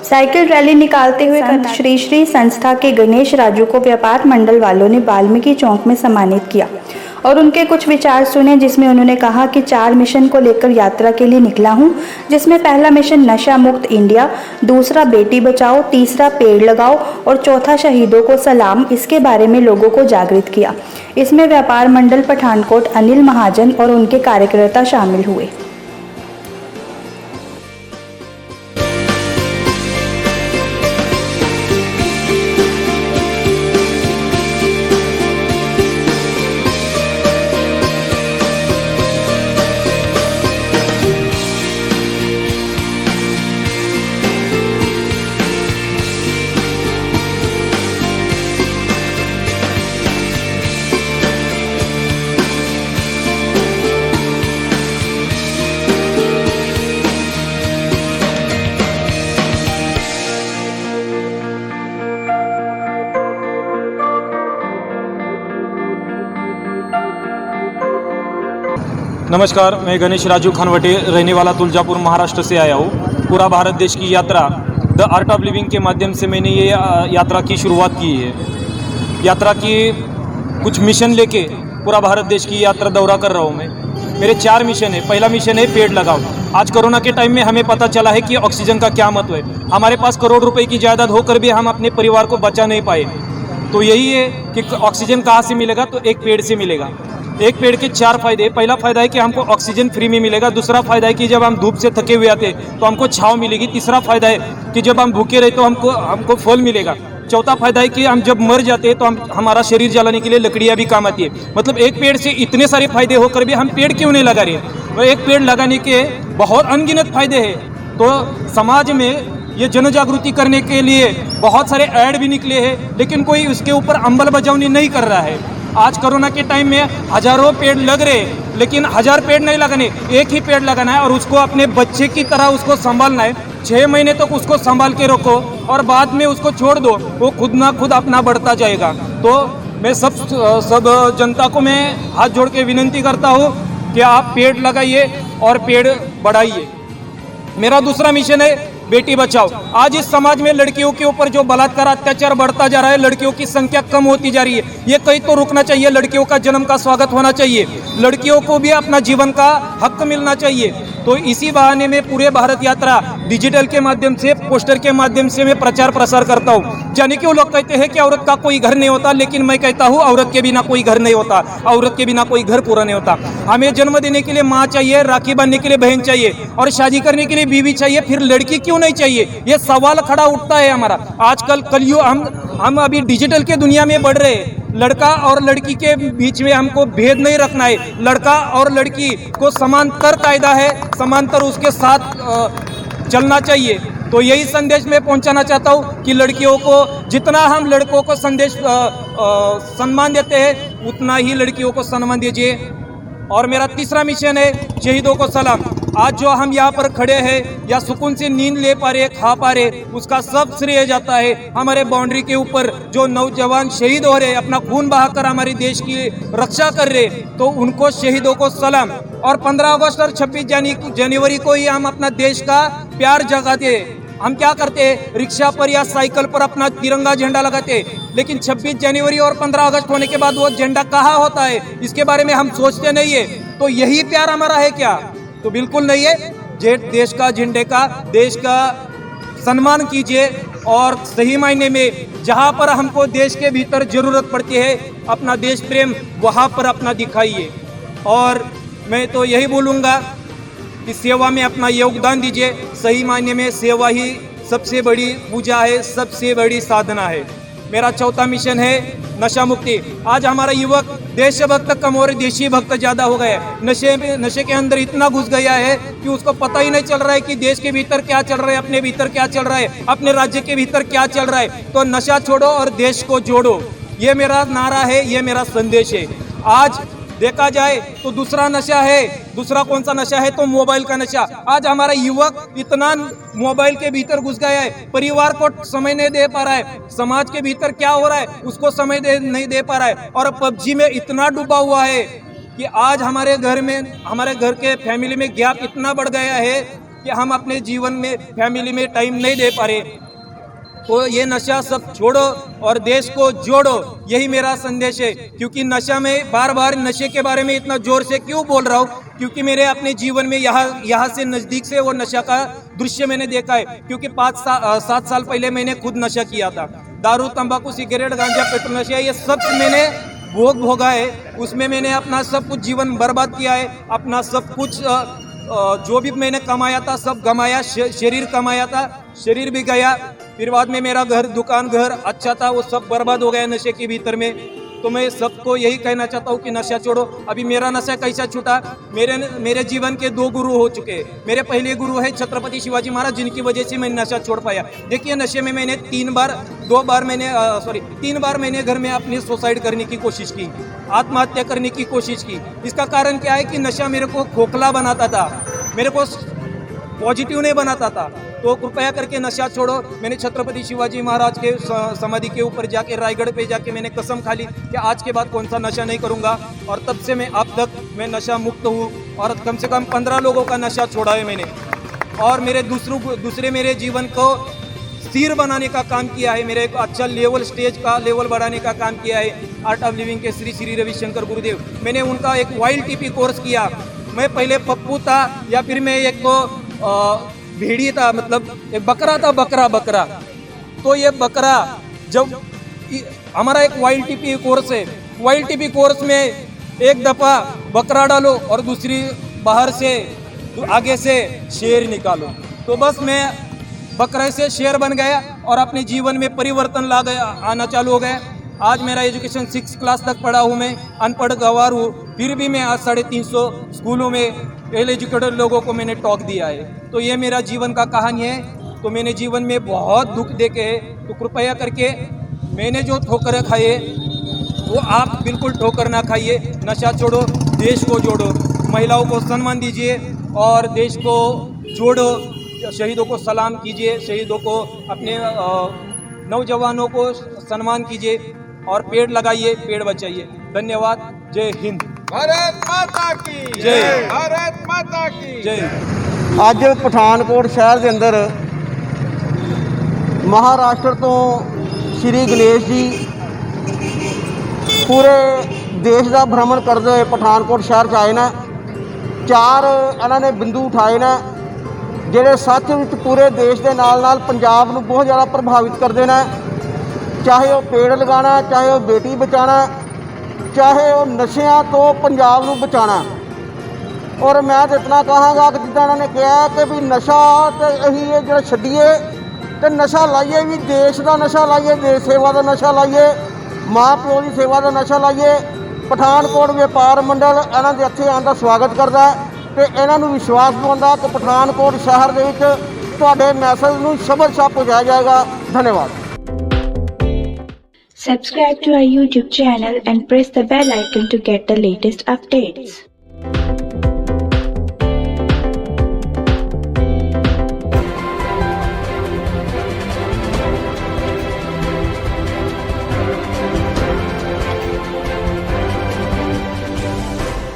Cycle rally निकालते हुए श्री श्री संस्था के गणेश राजू को व्यापार मंडल वालों ने वाल्मीकि चौक में सम्मानित किया और उनके कुछ विचार सुने, जिसमें उन्होंने कहा कि 4 मिशन को लेकर यात्रा के लिए निकला हूं, जिसमें पहला मिशन नशा मुक्त इंडिया, दूसरा बेटी बचाओ, तीसरा पेड़ लगाओ और चौथा शहीदों को सलाम। इसके बारे में लोगों को जागृत किया। इसमें व्यापार मंडल पठानकोट अनिल महाजन और उनके कार्यकर्ता शामिल हुए। नमस्कार, मैं गणेश राजू खानवटे, रहने वाला तुलजापुर महाराष्ट्र से आया हूँ। पूरा भारत देश की यात्रा द आर्ट ऑफ लिविंग के माध्यम से मैंने ये यात्रा की शुरुआत की है। यात्रा की कुछ मिशन लेके पूरा भारत देश की यात्रा दौरा कर रहा हूँ मैं। मेरे 4 मिशन है। पहला मिशन है पेड़ लगाओ। आज कोरोना के टाइम में हमें पता चला है कि ऑक्सीजन का क्या महत्व है। हमारे पास करोड़ रुपए की जायदाद होकर भी हम अपने परिवार को बचा नहीं पाए। तो यही है कि ऑक्सीजन कहाँ से मिलेगा, तो एक पेड़ से मिलेगा। एक पेड़ के 4 फायदे। पहला फायदा है कि हमको ऑक्सीजन फ्री में मिलेगा। दूसरा फायदा है कि जब हम धूप से थके हुए आते तो हमको छांव मिलेगी। तीसरा फायदा है कि जब हम भूखे रहे तो हमको फल मिलेगा। चौथा फायदा है कि हम जब मर जाते हैं तो हमारा शरीर जलाने के लिए लकड़ियाँ भी काम आती है। मतलब एक पेड़ से इतने सारे फायदे होकर भी हम पेड़ क्यों नहीं लगा रहे? तो एक पेड़ लगाने के बहुत अनगिनत फायदे हैं। तो समाज में ये जन जागृति करने के लिए बहुत सारे ऐड भी निकले हैं, लेकिन कोई उसके ऊपर अमल बजावनी नहीं कर रहा है। आज कोरोना के टाइम में हजारों पेड़ लग रहे, लेकिन 1000 पेड़ नहीं लगाने, एक ही पेड़ लगाना है और उसको अपने बच्चे की तरह उसको संभालना है। 6 महीने तक उसको संभाल के रखो और बाद में उसको छोड़ दो, वो खुद ना खुद अपना बढ़ता जाएगा। तो मैं सब जनता को मैं हाथ जोड़ के विनती करता हूँ कि आप पेड़ लगाइए और पेड़ बढ़ाइए। मेरा दूसरा मिशन है बेटी बचाओ। आज इस समाज में लड़कियों के ऊपर जो बलात्कार अत्याचार बढ़ता जा रहा है, लड़कियों की संख्या कम होती जा रही है, ये कहीं तो रुकना चाहिए। लड़कियों का जन्म का स्वागत होना चाहिए, लड़कियों को भी अपना जीवन का हक मिलना चाहिए। तो इसी बहाने में पूरे भारत यात्रा डिजिटल के माध्यम से, पोस्टर के माध्यम से मैं प्रचार प्रसार करता हूँ। जाने क्यों लोग कहते हैं कि औरत का कोई घर नहीं होता, लेकिन मैं कहता हूँ औरत के बिना कोई घर नहीं होता, औरत के बिना कोई घर पूरा नहीं होता। हमें जन्म देने के लिए माँ चाहिए, राखी बांधने के लिए बहन चाहिए और शादी करने के लिए बीवी चाहिए, फिर लड़की क्यों नहीं चाहिए? ये सवाल खड़ा उठता है हमारा। आजकल कलयुग, हम अभी डिजिटल के दुनिया में बढ़ रहे हैं। लड़का और लड़की के बीच में हमको भेद नहीं रखना है। लड़का और लड़की को समांतर कायदा है, समांतर उसके साथ चलना चाहिए। तो यही संदेश मैं पहुंचाना चाहता हूं कि लड़कियों को जितना हम लड़कों को सम्मान देते हैं, उतना ही लड़कियों को सम्मान दीजिए। और मेरा तीसरा मिशन है शहीदों को सलाम। आज जो हम यहाँ पर खड़े हैं या सुकून से नींद ले पा रहे, खा पा रहे, उसका सब श्रेय जाता है हमारे बाउंड्री के ऊपर जो नौजवान शहीद हो रहे, अपना खून बहाकर हमारे देश की रक्षा कर रहे, तो उनको शहीदों को सलाम। और 15 अगस्त और 26 जनवरी को ही हम अपना देश का प्यार जगाते हैं। हम क्या करते हैं, रिक्शा पर या साइकिल पर अपना तिरंगा झंडा लगाते हैं, लेकिन 26 जनवरी और 15 अगस्त होने के बाद वो झंडा कहाँ होता है, इसके बारे में हम सोचते नहीं है। तो यही प्यार हमारा है क्या? तो बिल्कुल नहीं है। देश का झंडे का, देश का सम्मान कीजिए और सही मायने में जहाँ पर हमको देश के भीतर जरूरत पड़ती है, अपना देश प्रेम वहाँ पर अपना दिखाइए। और मैं तो यही बोलूँगा कि सेवा में अपना योगदान दीजिए। सही मायने में सेवा ही सबसे बड़ी पूजा है, सबसे बड़ी साधना है। मेरा चौथा मिशन है नशा मुक्ति। आज हमारा युवक देशभक्त कम और देशी भक्त ज़्यादा हो गया है। नशे के अंदर इतना घुस गया है कि उसको पता ही नहीं चल रहा है कि देश के भीतर क्या चल रहा है, अपने भीतर क्या चल रहा है, अपने राज्य के भीतर क्या चल रहा है। तो नशा छोड़ो और देश को जोड़ो, ये मेरा नारा है, ये मेरा संदेश है। आज देखा जाए तो दूसरा नशा है, दूसरा कौन सा नशा है, तो मोबाइल का नशा। आज हमारा युवक इतना मोबाइल के भीतर घुस गया है, परिवार को समय नहीं दे पा रहा है, समाज के भीतर क्या हो रहा है उसको समय नहीं दे पा रहा है, और पबजी में इतना डूबा हुआ है कि आज हमारे घर के फैमिली में गैप इतना बढ़ गया है कि हम अपने जीवन में फैमिली में टाइम नहीं दे पा रहे। तो ये नशा सब छोड़ो और देश को जोड़ो, यही मेरा संदेश है। क्योंकि नशा में बार बार नशे के बारे में इतना जोर से क्यों बोल रहा हूँ, क्योंकि मेरे अपने जीवन में यहाँ से नज़दीक से वो नशा का दृश्य मैंने देखा है। क्योंकि 7 साल पहले मैंने खुद नशा किया था। दारू, तंबाकू, सिगरेट, गांजा, पेट्रोल, नशा, ये सब मैंने भोगा है। उसमें मैंने अपना सब कुछ जीवन बर्बाद किया है। अपना सब कुछ जो भी मैंने कमाया था सब गमाया, शरीर कमाया था, शरीर भी गया। फिर बाद में मेरा दुकान घर अच्छा था, वो सब बर्बाद हो गया नशे के भीतर में। तो मैं सबको यही कहना चाहता हूँ कि नशा छोड़ो। अभी मेरा नशा कैसा छूटा, मेरे जीवन के 2 गुरु हो चुके हैं। मेरे पहले गुरु है छत्रपति शिवाजी महाराज, जिनकी वजह से मैं नशा छोड़ पाया। देखिए, नशे में मैंने 3 बार मैंने घर में अपनी सुसाइड करने की कोशिश की, आत्महत्या करने की कोशिश की। इसका कारण क्या है कि नशा मेरे को खोखला बनाता था, मेरे को पॉजिटिव नहीं बनाता था। तो कृपया करके नशा छोड़ो। मैंने छत्रपति शिवाजी महाराज के समाधि के ऊपर जाके, रायगढ़ पे जाके मैंने कसम खा ली कि आज के बाद कौन सा नशा नहीं करूंगा। और तब से मैं अब तक मैं नशा मुक्त हूँ और कम से कम 15 लोगों का नशा छोड़ा है मैंने। और मेरे दूसरे मेरे जीवन को स्थिर बनाने का काम किया है, मेरे एक अच्छा स्टेज का लेवल बढ़ाने का काम किया है आर्ट ऑफ लिविंग के श्री रविशंकर गुरुदेव। मैंने उनका एक वाइल्ड टीपी कोर्स किया। मैं पहले पप्पू था, या फिर मैं एक तो भेड़ी था, मतलब एक बकरा था, बकरा। तो ये बकरा, जब हमारा एक वाइल्ड टीपी कोर्स है, वाइल्ड टीपी कोर्स में एक दफ़ा बकरा डालो और दूसरी बाहर से आगे से शेर निकालो। तो बस मैं बकरे से शेर बन गया और अपने जीवन में परिवर्तन आना चालू हो गया। आज मेरा एजुकेशन 6 क्लास तक पढ़ा हूँ, मैं अनपढ़ गंवार हूँ, फिर भी मैं आज 350 स्कूलों में वेल एजुकेटेड लोगों को मैंने टॉक दिया है। तो ये मेरा जीवन का कहानी है। तो मैंने जीवन में बहुत दुख देखे हैं। तो कृपया करके मैंने जो ठोकरें खाए वो आप बिल्कुल ठोकर ना खाइए। नशा छोड़ो, देश को जोड़ो, महिलाओं को सम्मान दीजिए और देश को जोड़ो। शहीदों को सलाम कीजिए, शहीदों को, अपने नौजवानों को सम्मान कीजिए और पेड़ लगाइए, पेड़ बचाइए। धन्यवाद। जय हिंद। भारत माता की जय। भारत माता की जय। ਅੱਜ ਪਠਾਨਕੋਟ ਸ਼ਹਿਰ ਦੇ ਅੰਦਰ ਮਹਾਰਾਸ਼ਟਰ ਤੋਂ ਸ਼੍ਰੀ ਗਣੇਸ਼ ਜੀ ਪੂਰੇ ਦੇਸ਼ ਦਾ ਭ੍ਰਮਣ ਕਰਦੇ ਹੋਏ ਪਠਾਨਕੋਟ ਸ਼ਹਿਰ 'ਚ ਆਏ ਨੇ। 4 ਇਹਨਾਂ ਨੇ ਬਿੰਦੂ ਉਠਾਏ ਨੇ ਜਿਹੜੇ ਸੱਚ ਵਿੱਚ ਪੂਰੇ ਦੇਸ਼ ਦੇ ਨਾਲ ਪੰਜਾਬ ਨੂੰ ਬਹੁਤ ਜ਼ਿਆਦਾ ਪ੍ਰਭਾਵਿਤ ਕਰਦੇ ਨੇ। ਚਾਹੇ ਉਹ ਪੇੜ ਲਗਾਉਣਾ, ਚਾਹੇ ਉਹ ਬੇਟੀ ਬਚਾਉਣਾ, ਚਾਹੇ ਉਹ ਨਸ਼ਿਆਂ ਤੋਂ ਪੰਜਾਬ ਨੂੰ ਬਚਾਉਣਾ। और मैं तो इतना कहांगा कि जिदा उन्होंने कहा कि भी नशा तो अही जो छड्डीए तो नशा लाइए, भी देश का नशा लाइए, देश सेवा का नशा लाइए, माँ प्यो की सेवा का नशा लाइए। पठानकोट व्यापार मंडल इन्हों के इत्थे आने का स्वागत करता है तो इन्हों विश्वास दिवाता कि पठानकोट शहर के तुहाडे मैसेज नूं शब्द छाप पहुँचाया जाएगा। धन्यवाद। Subscribe to our YouTube channel and press the bell icon to get the latest updates.